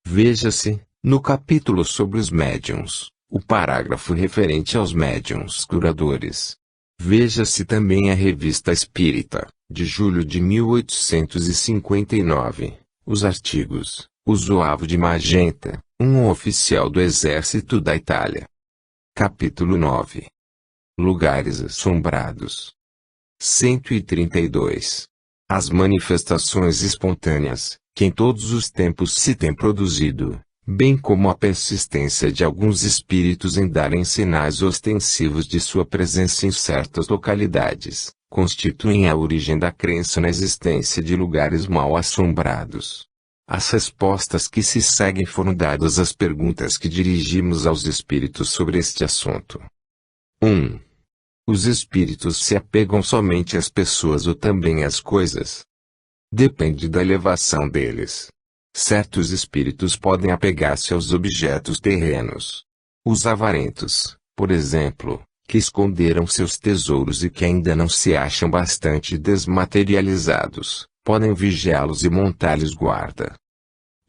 Veja-se, no capítulo sobre os médiuns, o parágrafo referente aos médiuns curadores. Veja-se também a Revista Espírita, de julho de 1859, os artigos, o Zoavo de Magenta, um oficial do exército da Itália. Capítulo 9. Lugares assombrados. 132. As manifestações espontâneas, que em todos os tempos se têm produzido, bem como a persistência de alguns espíritos em darem sinais ostensivos de sua presença em certas localidades, constituem a origem da crença na existência de lugares mal assombrados. As respostas que se seguem foram dadas às perguntas que dirigimos aos espíritos sobre este assunto. 1. Os espíritos se apegam somente às pessoas ou também às coisas? Depende da elevação deles. Certos espíritos podem apegar-se aos objetos terrenos. Os avarentos, por exemplo, que esconderam seus tesouros e que ainda não se acham bastante desmaterializados, podem vigiá-los e montar-lhes guarda.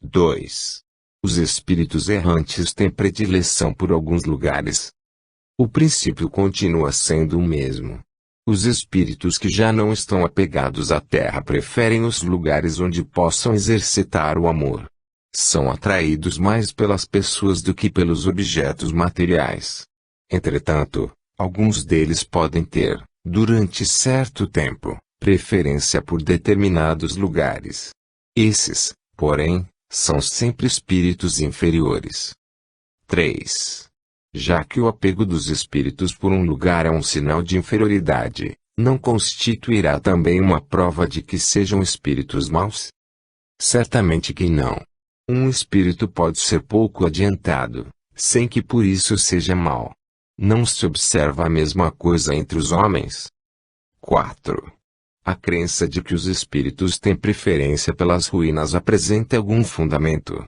2. Os espíritos errantes têm predileção por alguns lugares. O princípio continua sendo o mesmo. Os espíritos que já não estão apegados à terra preferem os lugares onde possam exercitar o amor. São atraídos mais pelas pessoas do que pelos objetos materiais. Entretanto, alguns deles podem ter, durante certo tempo, preferência por determinados lugares. Esses, porém, são sempre espíritos inferiores. 3. Já que o apego dos espíritos por um lugar é um sinal de inferioridade, não constituirá também uma prova de que sejam espíritos maus? Certamente que não. Um espírito pode ser pouco adiantado, sem que por isso seja mau. Não se observa a mesma coisa entre os homens? 4. A crença de que os espíritos têm preferência pelas ruínas apresenta algum fundamento?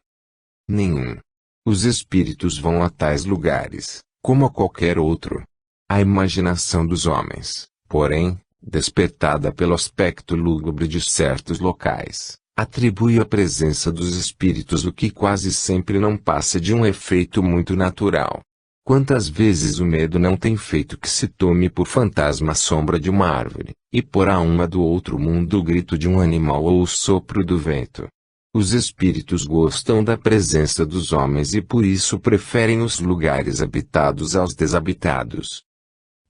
Nenhum. Os espíritos vão a tais lugares, como a qualquer outro. A imaginação dos homens, porém, despertada pelo aspecto lúgubre de certos locais, atribui à presença dos espíritos o que quase sempre não passa de um efeito muito natural. Quantas vezes o medo não tem feito que se tome por fantasma a sombra de uma árvore, e por a uma do outro mundo o grito de um animal ou o sopro do vento. Os espíritos gostam da presença dos homens e por isso preferem os lugares habitados aos desabitados.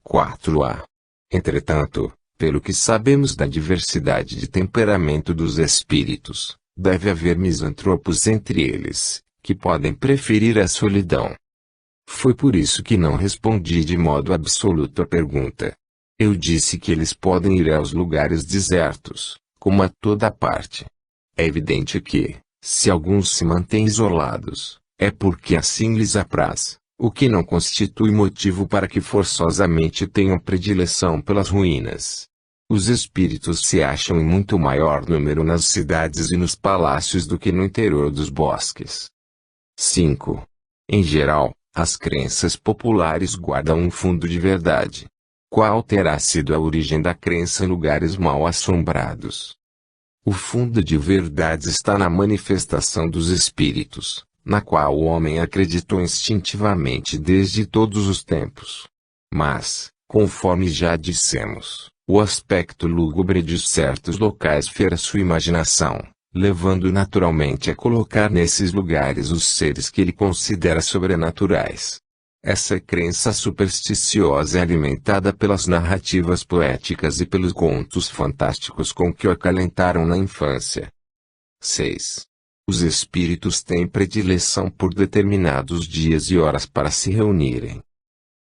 4a. Entretanto, pelo que sabemos da diversidade de temperamento dos espíritos, deve haver misantropos entre eles, que podem preferir a solidão. Foi por isso que não respondi de modo absoluto à pergunta. Eu disse que eles podem ir aos lugares desertos, como a toda parte. É evidente que, se alguns se mantêm isolados, é porque assim lhes apraz, o que não constitui motivo para que forçosamente tenham predileção pelas ruínas. Os espíritos se acham em muito maior número nas cidades e nos palácios do que no interior dos bosques. 5. Em geral, as crenças populares guardam um fundo de verdade. Qual terá sido a origem da crença em lugares mal assombrados? O fundo de verdade está na manifestação dos espíritos, na qual o homem acreditou instintivamente desde todos os tempos. Mas, conforme já dissemos, o aspecto lúgubre de certos locais fere sua imaginação, levando naturalmente a colocar nesses lugares os seres que ele considera sobrenaturais. Essa crença supersticiosa é alimentada pelas narrativas poéticas e pelos contos fantásticos com que o acalentaram na infância. 6. Os espíritos têm predileção por determinados dias e horas para se reunirem?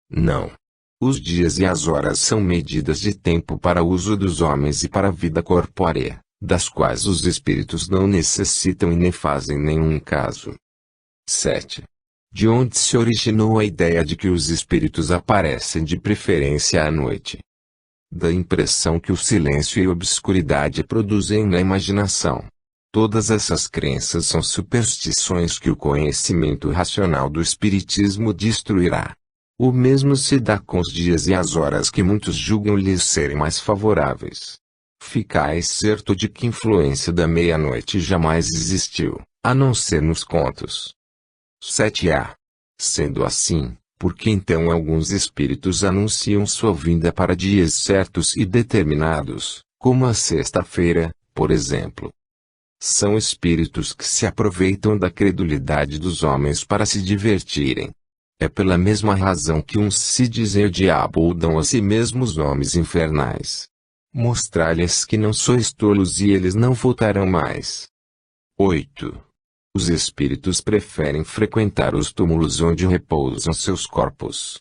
Não. Os dias e as horas são medidas de tempo para o uso dos homens e para a vida corpórea, das quais os espíritos não necessitam e nem fazem nenhum caso. 7. De onde se originou a ideia de que os espíritos aparecem de preferência à noite? Da impressão que o silêncio e a obscuridade produzem na imaginação. Todas essas crenças são superstições que o conhecimento racional do espiritismo destruirá. O mesmo se dá com os dias e as horas que muitos julgam lhes serem mais favoráveis. Ficais certo de que influência da meia-noite jamais existiu, a não ser nos contos. 7a. Sendo assim, por que então alguns espíritos anunciam sua vinda para dias certos e determinados, como a sexta-feira, por exemplo. São espíritos que se aproveitam da credulidade dos homens para se divertirem. É pela mesma razão que uns se dizem o diabo ou dão a si mesmos nomes infernais. Mostrar-lhes que não sois tolos e eles não voltarão mais. 8. Os espíritos preferem frequentar os túmulos onde repousam seus corpos.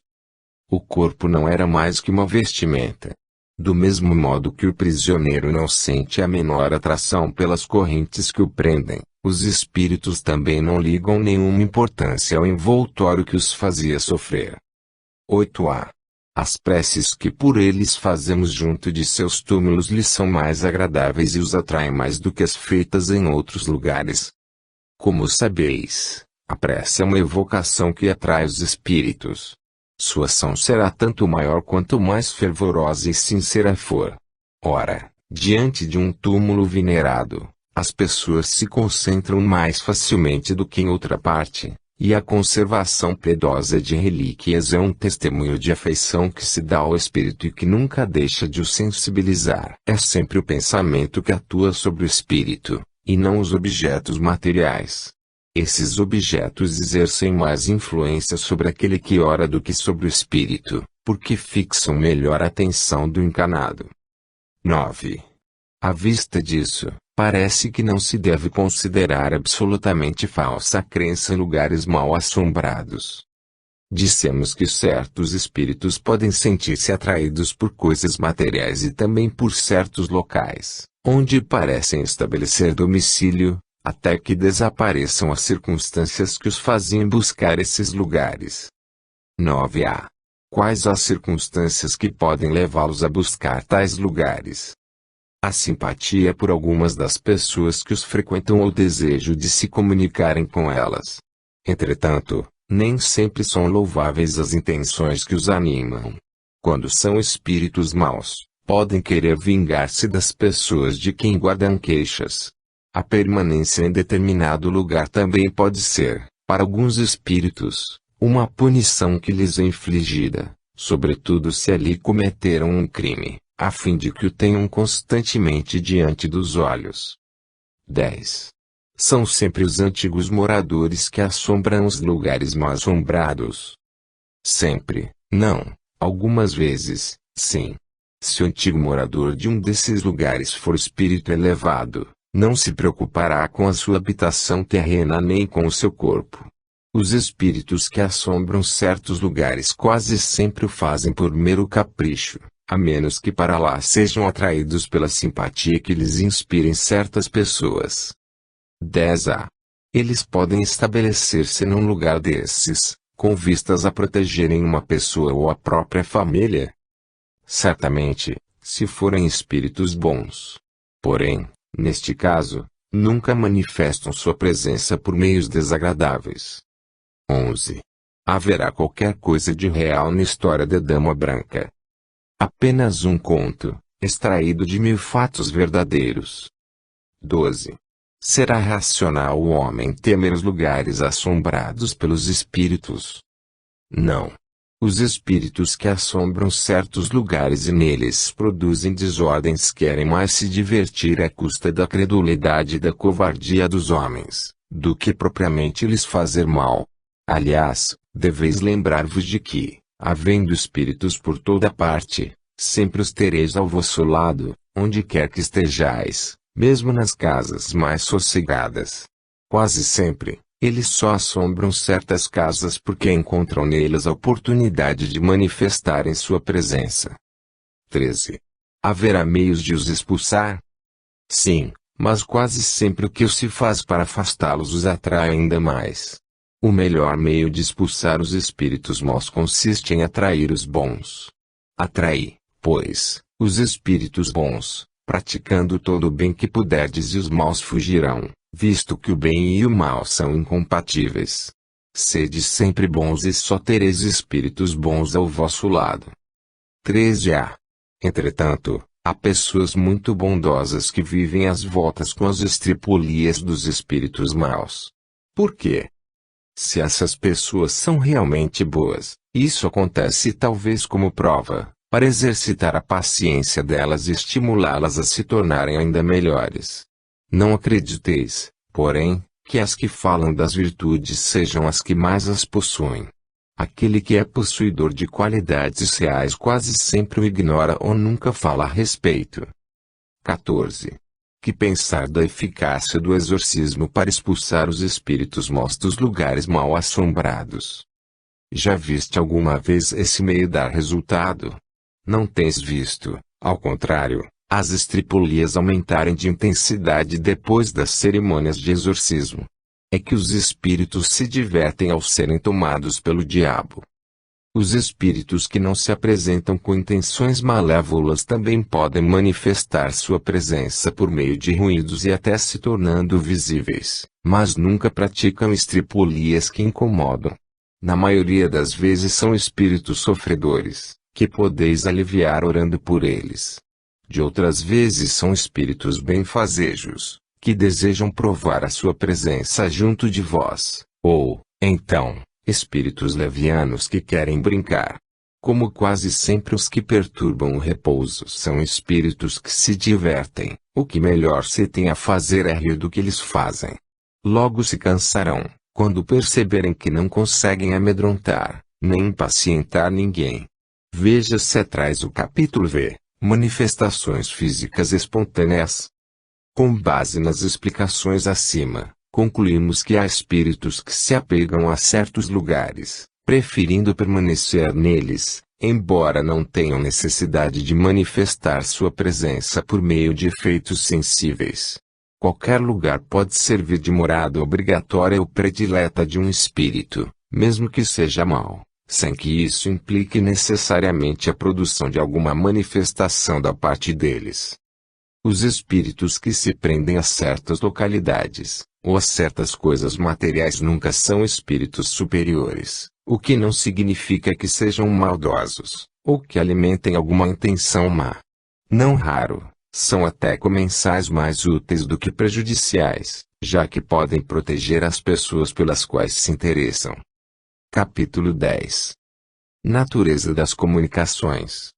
O corpo não era mais que uma vestimenta. Do mesmo modo que o prisioneiro não sente a menor atração pelas correntes que o prendem, os espíritos também não ligam nenhuma importância ao envoltório que os fazia sofrer. 8a. As preces que por eles fazemos junto de seus túmulos lhes são mais agradáveis e os atraem mais do que as feitas em outros lugares. Como sabeis, a prece é uma evocação que atrai os espíritos. Sua ação será tanto maior quanto mais fervorosa e sincera for. Ora, diante de um túmulo venerado, as pessoas se concentram mais facilmente do que em outra parte, e a conservação piedosa de relíquias é um testemunho de afeição que se dá ao espírito e que nunca deixa de o sensibilizar. É sempre o pensamento que atua sobre o espírito, e não os objetos materiais. Esses objetos exercem mais influência sobre aquele que ora do que sobre o espírito, porque fixam melhor a atenção do encarnado. 9. À vista disso, parece que não se deve considerar absolutamente falsa a crença em lugares mal assombrados. Dissemos que certos espíritos podem sentir-se atraídos por coisas materiais e também por certos locais, onde parecem estabelecer domicílio, até que desapareçam as circunstâncias que os faziam buscar esses lugares. 9a. Quais as circunstâncias que podem levá-los a buscar tais lugares? A simpatia por algumas das pessoas que os frequentam ou o desejo de se comunicarem com elas. Entretanto, nem sempre são louváveis as intenções que os animam. Quando são espíritos maus, podem querer vingar-se das pessoas de quem guardam queixas. A permanência em determinado lugar também pode ser, para alguns espíritos, uma punição que lhes é infligida, sobretudo se ali cometeram um crime, a fim de que o tenham constantemente diante dos olhos. 10. São sempre os antigos moradores que assombram os lugares mal assombrados. Sempre, não, algumas vezes, sim. Se o antigo morador de um desses lugares for espírito elevado, não se preocupará com a sua habitação terrena nem com o seu corpo. Os espíritos que assombram certos lugares quase sempre o fazem por mero capricho, a menos que para lá sejam atraídos pela simpatia que lhes inspirem certas pessoas. 10a. Eles podem estabelecer-se num lugar desses, com vistas a protegerem uma pessoa ou a própria família. Certamente, se forem espíritos bons. Porém, neste caso, nunca manifestam sua presença por meios desagradáveis. 11. Haverá qualquer coisa de real na história da Dama Branca. Apenas um conto, extraído de 1000 fatos verdadeiros. 12. Será racional o homem temer os lugares assombrados pelos espíritos? Não. Os espíritos que assombram certos lugares e neles produzem desordens querem mais se divertir à custa da credulidade e da covardia dos homens, do que propriamente lhes fazer mal. Aliás, deveis lembrar-vos de que, havendo espíritos por toda parte, sempre os tereis ao vosso lado, onde quer que estejais, mesmo nas casas mais sossegadas. Quase sempre, eles só assombram certas casas porque encontram nelas a oportunidade de manifestarem sua presença. 13. Haverá meios de os expulsar? Sim, mas quase sempre o que se faz para afastá-los os atrai ainda mais. O melhor meio de expulsar os espíritos maus consiste em atrair os bons. Atraí, pois, os espíritos bons, praticando todo o bem que puderdes e os maus fugirão, visto que o bem e o mal são incompatíveis. Sede sempre bons e só tereis espíritos bons ao vosso lado. 13a. Entretanto, há pessoas muito bondosas que vivem às voltas com as estripulias dos espíritos maus. Por quê? Se essas pessoas são realmente boas, isso acontece talvez como prova, para exercitar a paciência delas e estimulá-las a se tornarem ainda melhores. Não acrediteis, porém, que as que falam das virtudes sejam as que mais as possuem. Aquele que é possuidor de qualidades reais quase sempre o ignora ou nunca fala a respeito. 14. Que pensar da eficácia do exorcismo para expulsar os espíritos maus dos lugares mal assombrados? Já viste alguma vez esse meio dar resultado? Não tens visto, ao contrário, as estripulias aumentarem de intensidade depois das cerimônias de exorcismo. É que os espíritos se divertem ao serem tomados pelo diabo. Os espíritos que não se apresentam com intenções malévolas também podem manifestar sua presença por meio de ruídos e até se tornando visíveis, mas nunca praticam estripulias que incomodam. Na maioria das vezes são espíritos sofredores, que podeis aliviar orando por eles. De outras vezes são espíritos benfazejos, que desejam provar a sua presença junto de vós, ou, então, espíritos levianos que querem brincar. Como quase sempre os que perturbam o repouso são espíritos que se divertem, o que melhor se tem a fazer é rir do que eles fazem. Logo se cansarão, quando perceberem que não conseguem amedrontar, nem impacientar ninguém. Veja-se atrás o capítulo V, Manifestações Físicas Espontâneas. Com base nas explicações acima, concluímos que há espíritos que se apegam a certos lugares, preferindo permanecer neles, embora não tenham necessidade de manifestar sua presença por meio de efeitos sensíveis. Qualquer lugar pode servir de morada obrigatória ou predileta de um espírito, mesmo que seja mau, sem que isso implique necessariamente a produção de alguma manifestação da parte deles. Os espíritos que se prendem a certas localidades, ou a certas coisas materiais nunca são espíritos superiores, o que não significa que sejam maldosos, ou que alimentem alguma intenção má. Não raro, são até comensais mais úteis do que prejudiciais, já que podem proteger as pessoas pelas quais se interessam. Capítulo 10. Natureza das comunicações.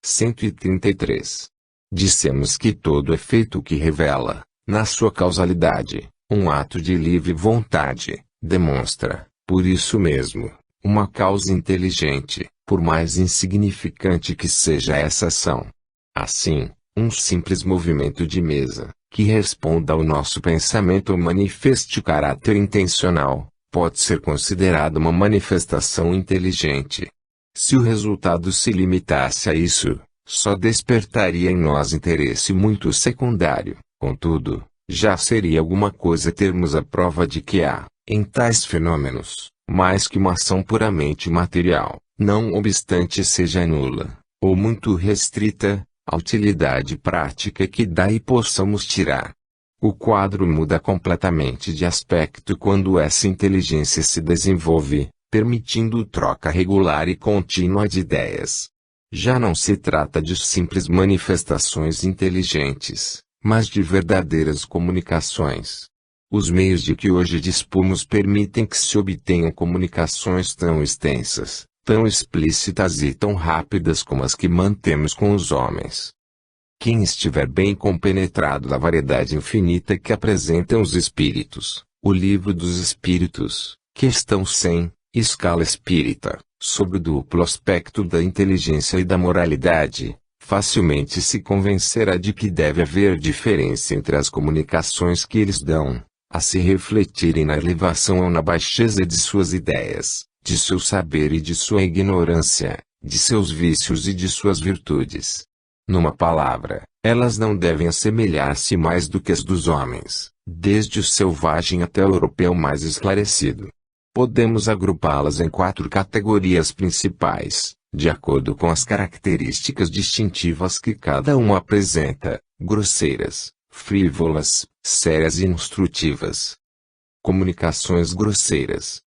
133. Dissemos que todo efeito que revela, na sua causalidade, um ato de livre vontade, demonstra, por isso mesmo, uma causa inteligente, por mais insignificante que seja essa ação. Assim, um simples movimento de mesa, que responda ao nosso pensamento ou manifeste caráter intencional, pode ser considerado uma manifestação inteligente. Se o resultado se limitasse a isso, só despertaria em nós interesse muito secundário. Contudo, já seria alguma coisa termos a prova de que há, em tais fenômenos, mais que uma ação puramente material, não obstante seja nula, ou muito restrita, a utilidade prática que daí possamos tirar. O quadro muda completamente de aspecto quando essa inteligência se desenvolve, permitindo troca regular e contínua de ideias. Já não se trata de simples manifestações inteligentes, mas de verdadeiras comunicações. Os meios de que hoje dispomos permitem que se obtenham comunicações tão extensas, tão explícitas e tão rápidas como as que mantemos com os homens. Quem estiver bem compenetrado da variedade infinita que apresentam os espíritos, o Livro dos Espíritos, questão 100, escala espírita, sobre o duplo aspecto da inteligência e da moralidade, facilmente se convencerá de que deve haver diferença entre as comunicações que eles dão, a se refletirem na elevação ou na baixeza de suas ideias, de seu saber e de sua ignorância, de seus vícios e de suas virtudes. Numa palavra, elas não devem assemelhar-se mais do que as dos homens, desde o selvagem até o europeu mais esclarecido. Podemos agrupá-las em 4 categorias principais, de acordo com as características distintivas que cada uma apresenta: grosseiras, frívolas, sérias e instrutivas. Comunicações grosseiras.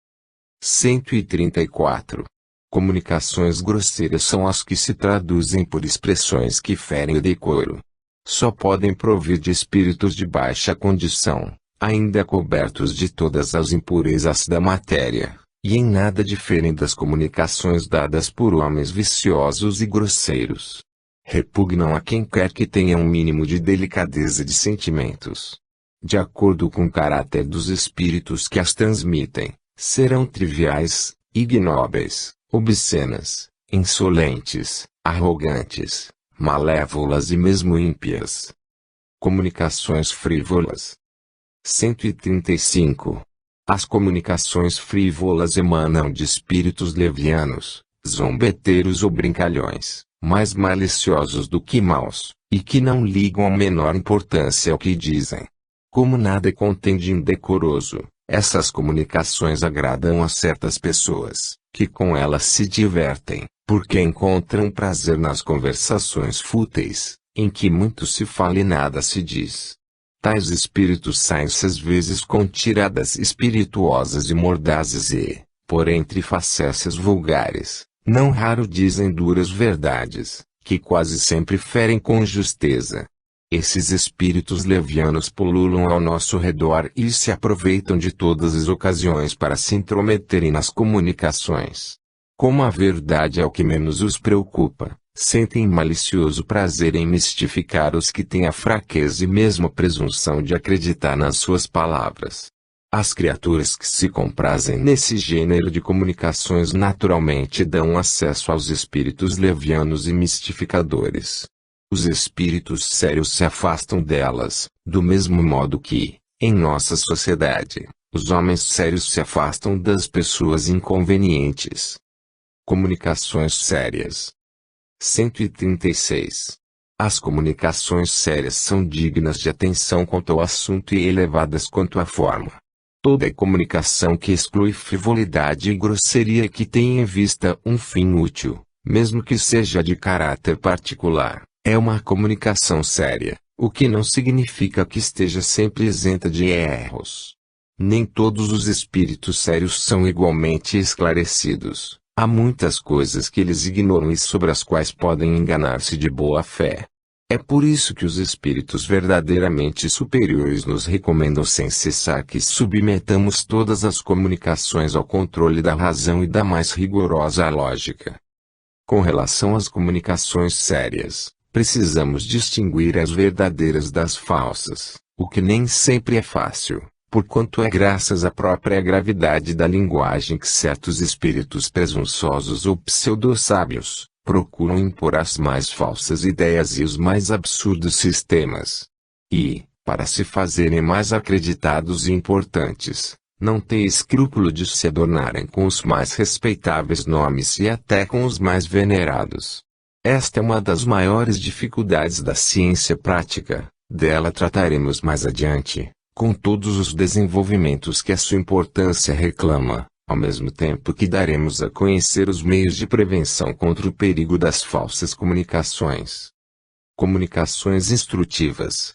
134. Comunicações grosseiras são as que se traduzem por expressões que ferem o decoro. Só podem provir de espíritos de baixa condição, ainda cobertos de todas as impurezas da matéria, e em nada diferem das comunicações dadas por homens viciosos e grosseiros. Repugnam a quem quer que tenha um mínimo de delicadeza de sentimentos. De acordo com o caráter dos espíritos que as transmitem, serão triviais, ignóbeis, obscenas, insolentes, arrogantes, malévolas e mesmo ímpias. Comunicações frívolas. 135. As comunicações frívolas emanam de espíritos levianos, zombeteiros ou brincalhões, mais maliciosos do que maus, e que não ligam a menor importância ao que dizem. Como nada contém de indecoroso, essas comunicações agradam a certas pessoas, que com elas se divertem, porque encontram prazer nas conversações fúteis, em que muito se fala e nada se diz. Tais espíritos saem-se às vezes com tiradas espirituosas e mordazes e, por entre facécias vulgares, não raro dizem duras verdades, que quase sempre ferem com justeza. Esses espíritos levianos pululam ao nosso redor e se aproveitam de todas as ocasiões para se intrometerem nas comunicações. Como a verdade é o que menos os preocupa, sentem malicioso prazer em mistificar os que têm a fraqueza e mesmo a presunção de acreditar nas suas palavras. As criaturas que se comprazem nesse gênero de comunicações naturalmente dão acesso aos espíritos levianos e mistificadores. Os espíritos sérios se afastam delas, do mesmo modo que, em nossa sociedade, os homens sérios se afastam das pessoas inconvenientes. Comunicações sérias. 136. As comunicações sérias são dignas de atenção quanto ao assunto e elevadas quanto à forma. Toda comunicação que exclui frivolidade e grosseria que tenha em vista um fim útil, mesmo que seja de caráter particular, é uma comunicação séria, o que não significa que esteja sempre isenta de erros. Nem todos os espíritos sérios são igualmente esclarecidos. Há muitas coisas que eles ignoram e sobre as quais podem enganar-se de boa fé. É por isso que os espíritos verdadeiramente superiores nos recomendam sem cessar que submetamos todas as comunicações ao controle da razão e da mais rigorosa lógica. Com relação às comunicações sérias, precisamos distinguir as verdadeiras das falsas, o que nem sempre é fácil, porquanto é graças à própria gravidade da linguagem que certos espíritos presunçosos ou pseudo-sábios procuram impor as mais falsas ideias e os mais absurdos sistemas. E, para se fazerem mais acreditados e importantes, não têm escrúpulo de se adornarem com os mais respeitáveis nomes e até com os mais venerados. Esta é uma das maiores dificuldades da ciência prática, dela trataremos mais adiante, com todos os desenvolvimentos que a sua importância reclama, ao mesmo tempo que daremos a conhecer os meios de prevenção contra o perigo das falsas comunicações. Comunicações instrutivas.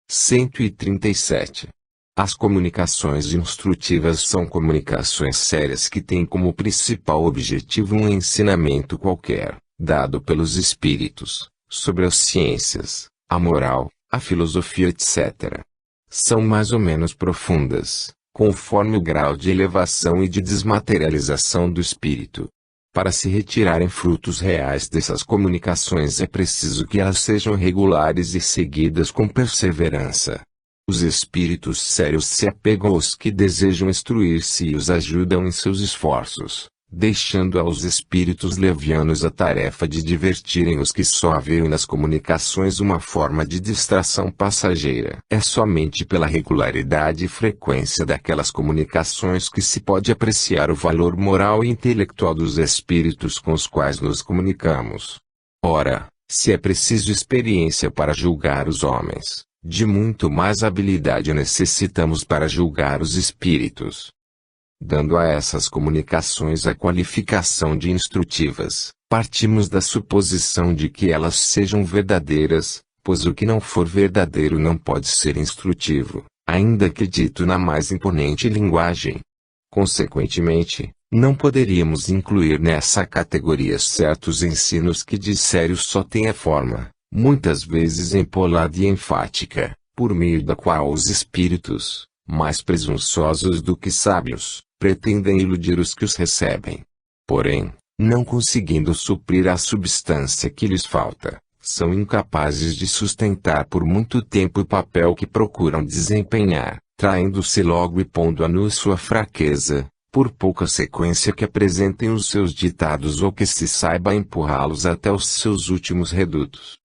137. As comunicações instrutivas são comunicações sérias que têm como principal objetivo um ensinamento qualquer, dado pelos espíritos, sobre as ciências, a moral, a filosofia etc. São mais ou menos profundas, conforme o grau de elevação e de desmaterialização do espírito. Para se retirarem frutos reais dessas comunicações é preciso que elas sejam regulares e seguidas com perseverança. Os espíritos sérios se apegam aos que desejam instruir-se e os ajudam em seus esforços, deixando aos espíritos levianos a tarefa de divertirem os que só veem nas comunicações uma forma de distração passageira. É somente pela regularidade e frequência daquelas comunicações que se pode apreciar o valor moral e intelectual dos espíritos com os quais nos comunicamos. Ora, se é preciso experiência para julgar os homens, de muito mais habilidade necessitamos para julgar os espíritos. Dando a essas comunicações a qualificação de instrutivas, partimos da suposição de que elas sejam verdadeiras, pois o que não for verdadeiro não pode ser instrutivo, ainda que dito na mais imponente linguagem. Consequentemente, não poderíamos incluir nessa categoria certos ensinos que de sério só têm a forma, muitas vezes empolada e enfática, por meio da qual os espíritos, mais presunçosos do que sábios, pretendem iludir os que os recebem. Porém, não conseguindo suprir a substância que lhes falta, são incapazes de sustentar por muito tempo o papel que procuram desempenhar, traindo-se logo e pondo à nu sua fraqueza, por pouca sequência que apresentem os seus ditados ou que se saiba empurrá-los até os seus últimos redutos.